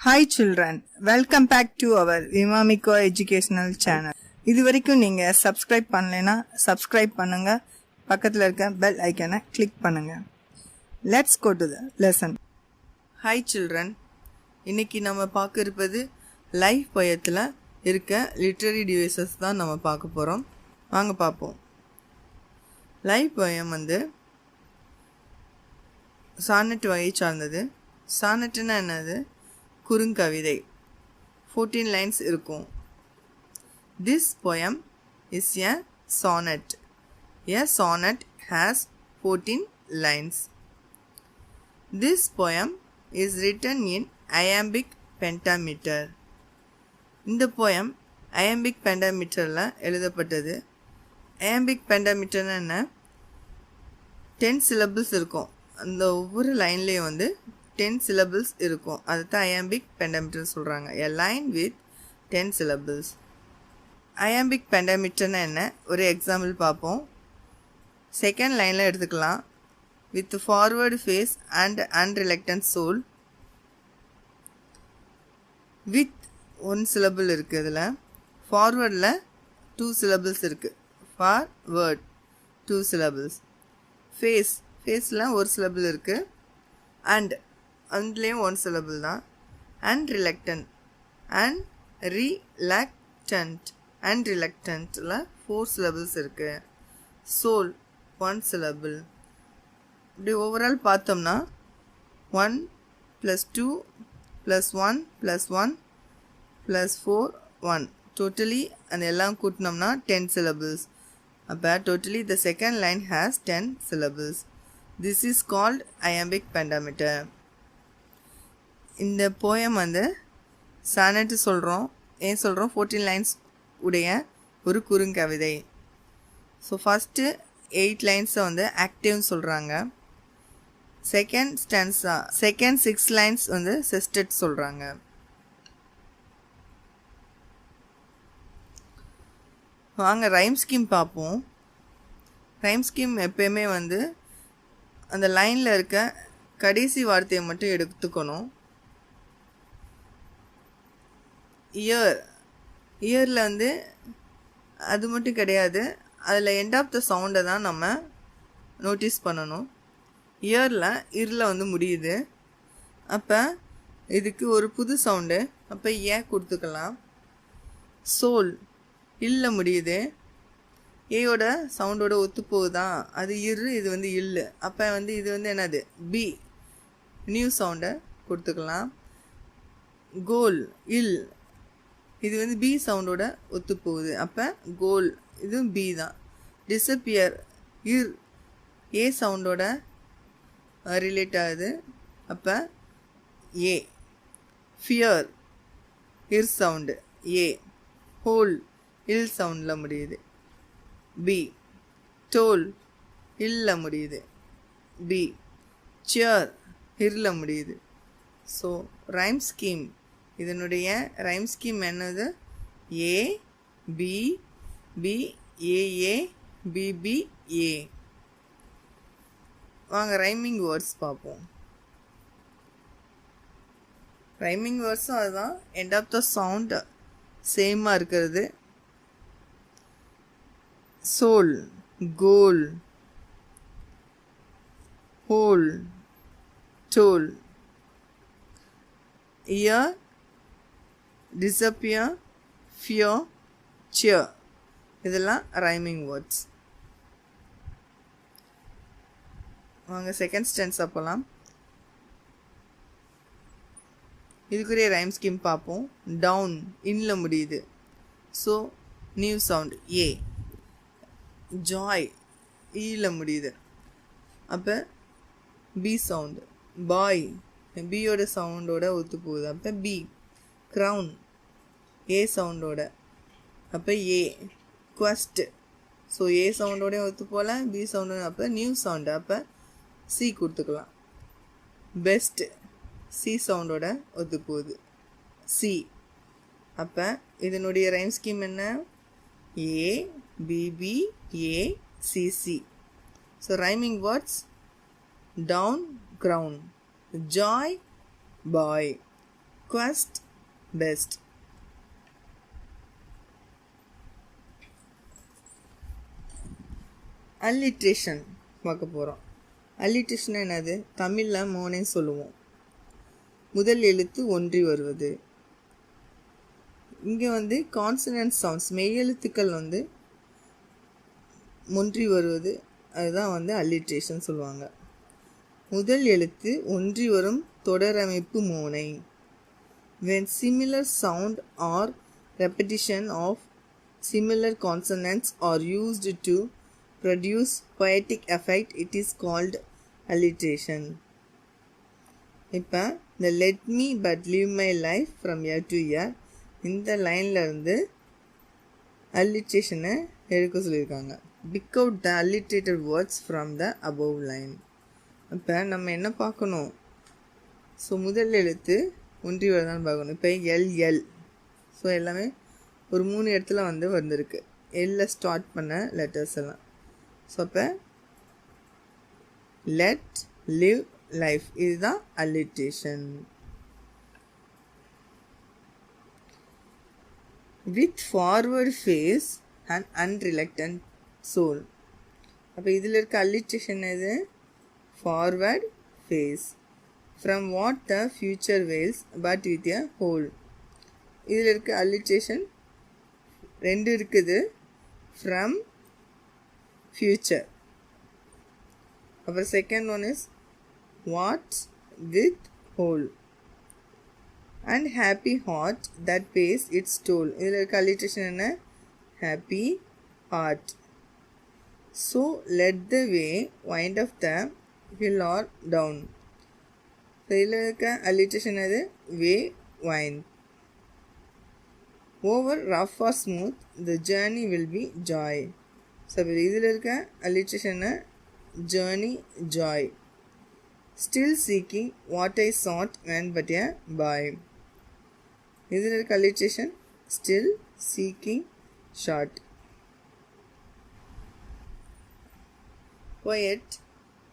Hi children, welcome back to our Vimamiko educational channel. இதுவரைக்கும் நீங்க subscribe பண்ணலைனா subscribe பண்ணுங்க, பக்கத்துல இருக்க bell icon-ஐ click பண்ணுங்க. Let's go to the lesson. Hi children, இன்னைக்கு நம்ம பார்க்க இருப்பது life poem-ல இருக்க literary devices தான் நம்ம பார்க்க போறோம். வாங்க பாப்போம். life poem வந்து sonnet வகையை சார்ந்தது. sonnet-னா என்னது? குறுங்கவிதை 14 lines இருக்கும். This poem is a sonnet. A sonnet has 14 lines. This poem is written in iambic pentameter. இந்த poem iambic pentameterல எழுதப்பட்டது. iambic pentameter என்ன? 10 syllables இருக்கும். அந்த ஒவ்வொரு லைன்லயும் வந்து 10 syllables இருக்கும். அதுதான் iambic pentameter சொல்றாங்க. A line with 10 syllables. iambic pentameter என்ன? ஒரு எக்ஸாம்பிள் பார்ப்போம். செகண்ட் லைன்ல எடுத்துக்கலாம். With forward face and unreluctant soul. With 1 syllable இருக்கு இதுல. Forwardல 2 syllables இருக்கு. Forward 2 syllables. Face faceல 1 syllable இருக்கு. And அதுலேயும் 1 syllable தான். Unreluctant unreluctantல 4 syllables இருக்கு. soul 1 syllable. இப்படி ஓவரால் பார்த்தோம்னா 1 plus 2 plus 1 plus 1 plus 4 1 totally அந்த எல்லாம் கூட்டினோம்னா 10 syllables. அப்போ totally the second line has 10 syllables. This is called iambic pentameter. இந்த poem வந்து sonnet சொல்கிறோம். ஏன் சொல்கிறோம்? 14 lines உடைய ஒரு குறுங்கவிதை. ஸோ ஃபஸ்ட்டு 8 lines வந்து ஆக்டிவ்னு சொல்கிறாங்க. செகண்ட் 6 lines வந்து sestet சொல்கிறாங்க. வாங்க ரைம் ஸ்கீம் பார்ப்போம். ரைம் ஸ்கீம் எப்பயுமே வந்து அந்த லைனில் இருக்க கடைசி வார்த்தையை மட்டும் எடுத்துக்கணும். இயரில் வந்து அது மட்டும் கிடையாது, அதில் எண்ட் ஆஃப் த சவுண்டை தான் நம்ம நோட்டீஸ் பண்ணணும். இயரில் வந்து முடியுது. அப்போ இதுக்கு ஒரு புது சவுண்டு, அப்போ கொடுத்துக்கலாம். சோல் இல்ல முடியுது. ஏயோட சவுண்டோட ஒத்து போகுதான், அது இது வந்து இல்லு. அப்போ வந்து இது வந்து என்னது? பி நியூ சவுண்டை கொடுத்துக்கலாம். கோல் இல் இது வந்து பி சவுண்டோட ஒத்து போகுது. அப்போ கோல் இதுவும் பி தான். டிஸப்பியர் ஏ சவுண்டோட ரிலேட் ஆகுது. அப்போ A. Fear sound A. Hole இல் சவுண்டில் முடியுது பி. டோல் இல்ல முடியுது பி. சியர் இர்ல முடியுது. ஸோ ரைம் ஸ்கீம் இதனுடைய ரைம் ஸ்கீம் என்னது? A B B A A B B A. வாங்க ரைமிங் வேர்ட்ஸ் பார்ப்போம். ரைமிங் வேர்ட்ஸும் அதுதான். எண்ட் ஆஃப் த சவுண்ட் சேமாக இருக்கிறது. soul, goal, hole, toll, ear, disappear, fear, cheer. இதெல்லாம் ரைமிங் வேர்ட்ஸ். வாங்க செகண்ட் ஸ்டென்ஸ் போகலாம். இதுக்குரிய ரைம் ஸ்கீம் பார்ப்போம். டவுன் இன்ல முடியுது. ஸோ நியூ சவுண்ட் ஏ. ஜாய் ஈல முடியுது. அப்போ பி சவுண்டு. பாய் பியோட சவுண்டோட ஒத்து போகுது. அப்போ பி. க்ரௌன் ஏ சவுண்டோட. அப்போ ஏ. குவஸ்ட் ஸோ ஏ சவுண்டோடய ஒத்து போகல, பி சவுண்டோட. அப்போ நியூ சவுண்டு. அப்போ சி கொடுத்துக்கலாம். பெஸ்ட் சி சவுண்டோட ஒத்து போகுது சி. அப்போ இதனுடைய ரைம் ஸ்கீம் என்ன? A B B A C C. So rhyming words: down, crown; joy, boy; quest, best. alliteration பார்க்க போகிறோம். alliteration என்னது? தமிழில் மோனே சொல்லுவோம். முதல் எழுத்து ஒன்றி வருவது. இங்கே வந்து கான்சனன்ட் சவுண்ட்ஸ் மெய்யெழுத்துக்கள் வந்து ஒன்றி வருவது, அதுதான் வந்து alliteration சொல்லுவாங்க. முதல் எழுத்து ஒன்றி வரும் தொடரமைப்பு மோனை. when similar sound or repetition of similar consonants are used to produce poetic effect, it is called alliteration. இப்போ the let me but live my life from year to year இந்த லைனில் இருந்து alliteration எடுக்க சொல்லியிருக்காங்க. pick out the alliterated words from the above line. இப்போ நம்ம என்ன பார்க்கணும்? ஸோ முதல் எழுத்து ஒன்றி வருதான்னு பார்க்கணும். இப்போ எல். ஸோ எல்லாமே ஒரு 3 இடத்துல வந்து வந்திருக்கு. எல்ல ஸ்டார்ட் பண்ண லெட்டர்ஸ் எல்லாம். ஸோ அப்போ லெட், லிவ், லைஃப் இதுதான் alliteration. With forward face and unreluctant soul. அப்போ இதில் இருக்க alliteration எது? Forward face. from what the future wails but with a hole. இதில் இருக்க alliteration 2 இருக்குது. from future. அப்புறம் second one is what with hole. and happy heart that pays its toll. இதில் இருக்க alliteration என்ன? happy heart. so let the way wind up the hill or down. இதில் இருக்க alliteration அது way, wine. Over rough or smooth the journey will be joy. So இதில் இருக்க alliteration journey, joy. Still seeking what I sought when but a boy. இதில் இருக்க alliteration still seeking sought. Poet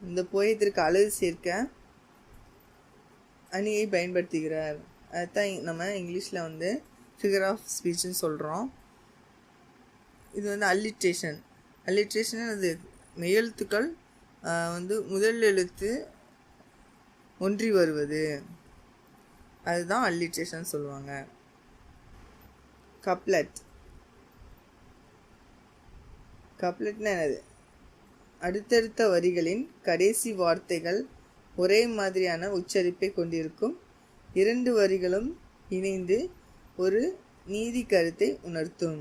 இந்த போயத்திற்கு அழகு சேர்க்க அணியை பயன்படுத்துகிறார். அதுதான் நம்ம இங்கிலீஷில் வந்து ஃபிகர் ஆஃப் ஸ்பீச்னு சொல்கிறோம். இது வந்து alliteration அது மெய்யெழுத்துக்கள் வந்து முதல் எழுத்து ஒன்றி வருவது, அதுதான் alliteration சொல்லுவாங்க. கப்லெட்னா என்னது? அடுத்தடுத்த வரிகளின் கடைசி வார்த்தைகள் ஒரே மாதிரியான உச்சரிப்பை கொண்டிருக்கும் 2 வரிகளும் இணைந்து ஒரு நீதி கருத்தை உணர்த்தும்.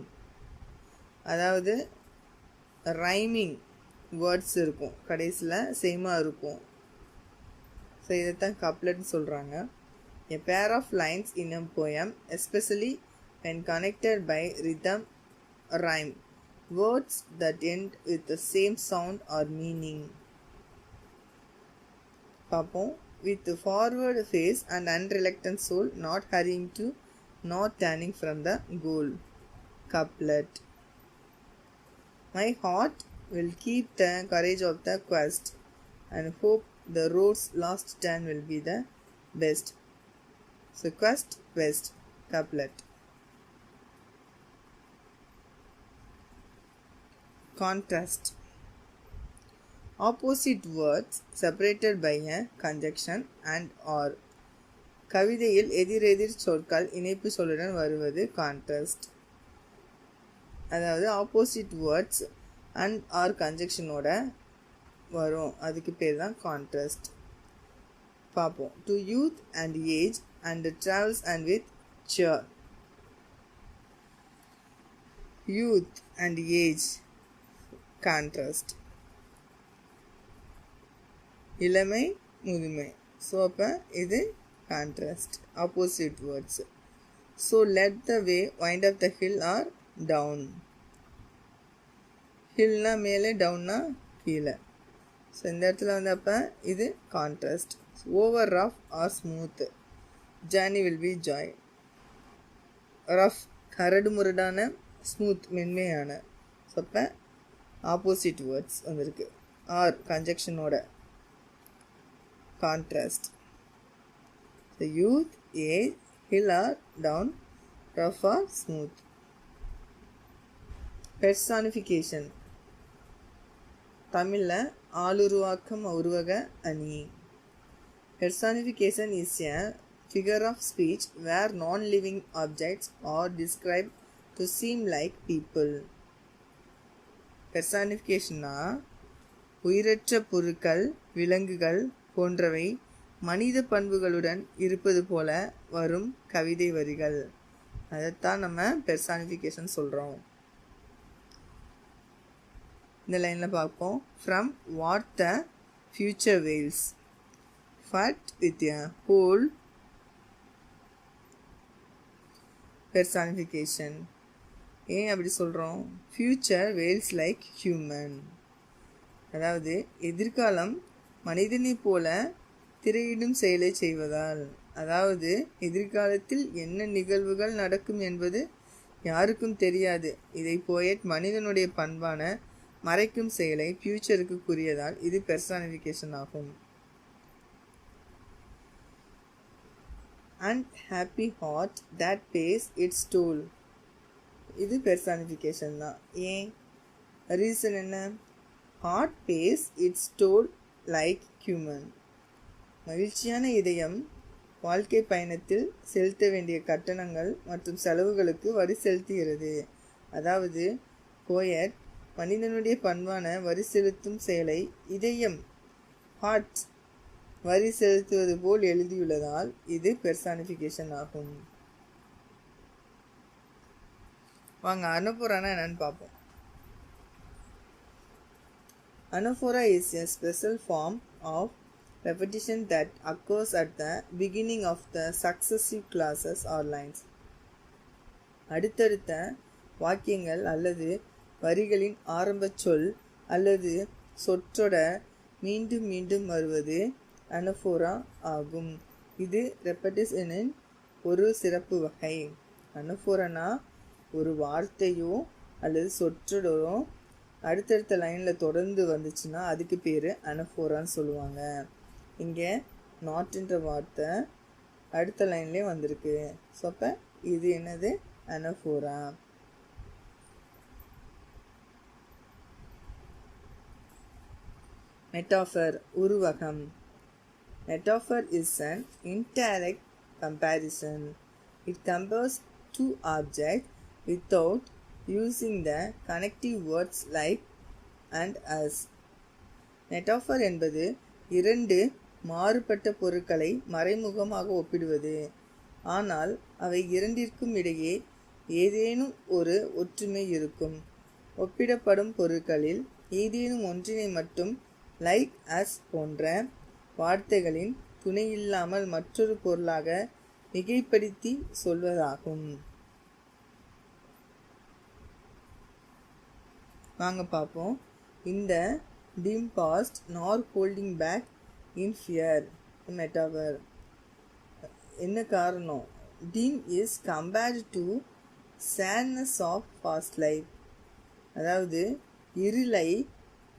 அதாவது ரைமிங் வேர்ட்ஸ் இருக்கும், கடைசியில் சேமாக இருக்கும். ஸோ இதைத்தான் கப்லெட்னு சொல்கிறாங்க. a pair of lines in a poem, especially when connected by rhythm, rhyme. words that end with the same sound or meaning. பார்ப்போம். with forward face and unreluctant soul, not hurrying to, not turning from the goal. couplet. my heart will keep the courage of the quest and hope the road's last turn will be the best. so quest, best. couplet. contrast. opposite words separated by a conjunction and or. கவிதையில் எதிரெதிர் சொற்கள் இணைப்பு சொல்லுடன் வருவது contrast. அதாவது opposite words and or கன்ஜெக்ஷனோட வரும், அதுக்கு பேர் தான் கான்ட்ராஸ்ட். பார்ப்போம். To youth and age and travels and with cheer. Youth and age contrast. இளமை, முதுமை. ஸோ அப்போ இது contrast, opposite words. So let the way wind up the hill or down. ஹில்னா மேலே, டவுன்னா கீழே. ஸோ இந்த இடத்துல வந்து அப்போ இது contrast. Over rough or smooth, journey will be joy. Rough கரடு முரடான, ஸ்மூத் மென்மையான. ஸோ அப்போ ஆப்போசிட் வேர்ட்ஸ் வந்திருக்கு, ஆர் கன்ஜெக்ஷனோட contrast. Youth, age, hill or down, rough or smooth. Personification. தமிழில் ஆளுருவாக்கம் உருவக அணி. Personification is a figure of speech where non-living objects are described to seem like people. Personification உயிரற்ற பொருட்கள், விலங்குகள் போன்றவை மனித பண்புகளுடன் இருப்பது போல வரும் கவிதை வரிகள். அதைத்தான் நம்ம பெர்சானிஃபிகேஷன் சொல்கிறோம். இந்த லைனில் பார்ப்போம். From what the future veils, but with a whole personification. ஏன் அப்படி சொல்கிறோம்? Future veils like human. அதாவது எதிர்காலம் மனிதனை போல திரையிடும் செயலை செய்வதால், அதாவது எதிர்காலத்தில் என்ன நிகழ்வுகள் நடக்கும் என்பது யாருக்கும் தெரியாது. இதை போயட் மனிதனுடைய பண்பான மறைக்கும் செயலை ஃபியூச்சருக்கு கூறியதால் இது பெர்சானிஃபிகேஷன் ஆகும். And happy heart that pays its toll, இது பெர்சானிஃபிகேஷன் தான். ஏன்? ரீசன் என்ன? Heart pays its toll like human. மகிழ்ச்சியான இதயம் வாழ்க்கை பயணத்தில் செலுத்த வேண்டிய கட்டணங்கள் மற்றும் செலவுகளுக்கு வரி செலுத்துகிறது. அதாவது போயட் மனிதனுடைய பண்பான வரி செலுத்தும் செயலை இதயம் ஹார்ட் வரி செலுத்துவது போல் எழுதியுள்ளதால் இது பெர்சானிஃபிகேஷன் ஆகும். வாங்க அனஃபோரானா என்னன்னு பார்ப்போம். Anaphora is a special form of repetition that occurs at the beginning of the successive clauses or lines. அடுத்தடுத்த வாக்கியங்கள் அல்லது வரிகளின் ஆரம்ப சொல் அல்லது சொற்றொடர் மீண்டும் மீண்டும் வருவது அனஃபோரா ஆகும். இது ரெப்படிஷனின் ஒரு சிறப்பு வகை. அனஃபோரானா ஒரு வார்த்தையோ அல்லது சொற்றொடரோ அடுத்தடுத்த லைனில் தொடர்ந்து வந்துச்சுன்னா அதுக்கு பேர் அனஃபோரான்னு சொல்லுவாங்க. இங்கே நாட்ன்ற வார்த்தை அடுத்த லைன்லேயே வந்திருக்கு. ஸோ அப்போ இது என்னது? அனஃபோரா. மெட்டாஃபர் உருவகம். Metaphor is an indirect comparison. It compares two objects without using the connective words like and as. Metaphor என்பது இரண்டு மாறுபட்ட பொருட்களை மறைமுகமாக ஒப்பிடுவது. ஆனால் அவை இரண்டிற்கும் இடையே ஏதேனும் ஒரு ஒற்றுமை இருக்கும். ஒப்பிடப்படும் பொருட்களில் ஏதேனும் ஒன்றினை மட்டும் லைக் அஸ் போன்ற வார்த்தைகளின் துணையில்லாமல் மற்றொரு பொருளாக மிகைப்படுத்தி சொல்வதாகும். வாங்க பார்ப்போம். இந்த dim past nor holding back in fear metaphor. என்ன காரணம்? dim is compared to sadness of past life. அதாவது இருளை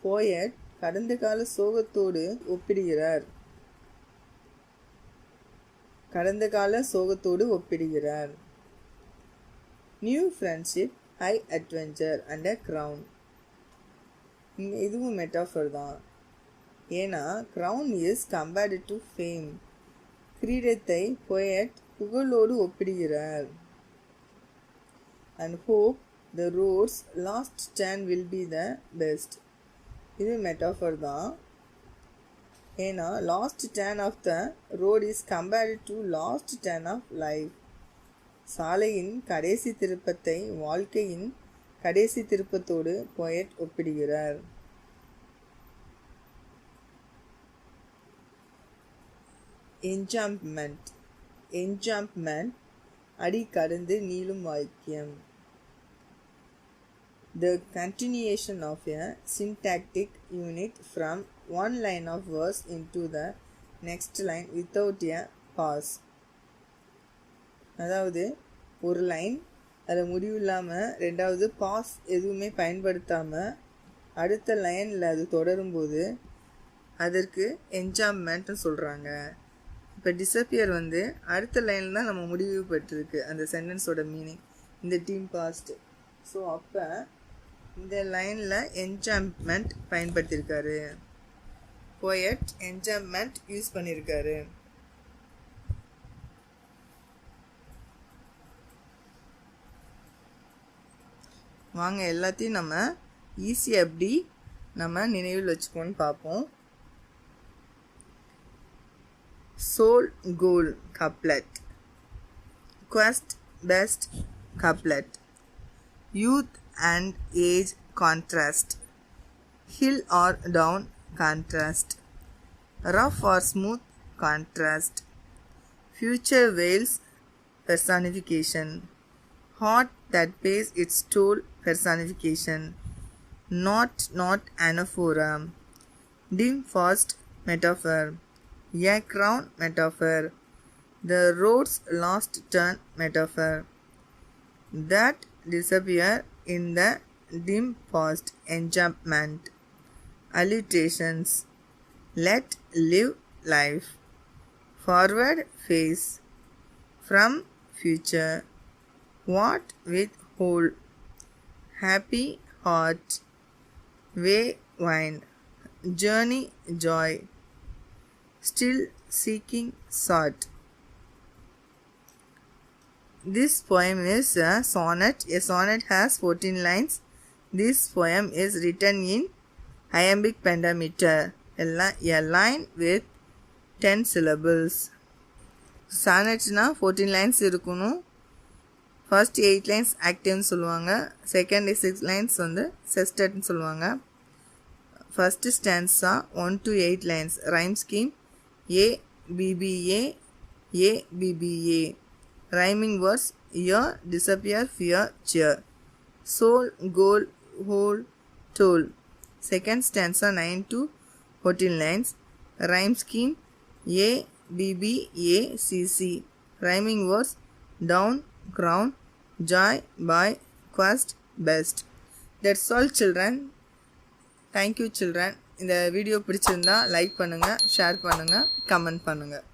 போயட் கடந்த கால சோகத்தோடு ஒப்பிடுகிறார். New friendship, high adventure and a crown. இதுவும் மெட்டாஃபர் தான். ஏன்னா crown is compared to fame. கிரீடத்தை போயட் புகழோடு ஒப்பிடுகிறார். And hope the road's last stand will be the best. இது மெட்டாஃபர் தான். ஏன்னா last turn of the road is compared to last turn of life. சாலையின் கடைசி திருப்பத்தை வாழ்க்கையின் கடைசி திருப்பத்தோடு போயட் ஒப்பிடுகிறார். என்ஜாம்ப்மெண்ட் அடி கடந்து நீளும் வாக்கியம். The continuation of a syntactic unit from one line of verse into the next line without a pause. அதாவது ஒரு லைன் அதில் முடிவு இல்லாமல் ரெண்டாவது பாஸ் எதுவுமே பயன்படுத்தாமல் அடுத்த லைனில் அது தொடரும்போது அதற்கு என்ஜாம்மெண்ட்னு சொல்கிறாங்க. இப்போ இப்போ டிஸப்பியர் வந்து அடுத்த லைனில் தான் நம்ம முடிவு பெற்றிருக்கு அந்த சென்டென்ஸோட மீனிங் இந்த டீம் பாஸ்ட். ஸோ அப்போ இந்த லைனில் என்ஜாய்மெண்ட் பயன்படுத்தியிருக்காரு, போயட் என்ஜாய்மெண்ட் யூஸ் பண்ணியிருக்காரு. வாங்க எல்லாத்தையும் நம்ம ஈஸியாக எப்படி நம்ம நினைவில் வச்சுக்கோன்னு பார்ப்போம். Soul goal couplet, quest best couplet, youth and age contrast, hill or down contrast, rough or smooth contrast, future Wales personification, heart that pays its toll personification, not anaphora, dim fast metaphor, a crown metaphor, the road's lost turn metaphor, that disappear in the dim past enchantment, alliterations, let live life, forward face, from future, what with whole, happy heart, way wind, journey joy, still seeking sought. This poem is a sonnet. A sonnet has 14 lines. This poem is written in iambic pentameter, a line with 10 syllables. Sonnetனா 14 lines இருக்கணும். First 8 lines active சொல்லுவாங்க, second 6 lines வந்து sestet சொல்லுவாங்க. First stanza 1 to 8 lines, rhyme scheme A B B A A B B A, rhyming words year, disappear, fear, cheer, soul, goal, whole, toll. Second stanza 9 to 14 lines, rhyme scheme A B B A C C, rhyming words down, crown, joy, by, quest, best. That's all children. Thank you children. இந்த video பிடிச்சிருந்தா like பண்ணுங்கள், share பண்ணுங்கள், comment பண்ணுங்கள்.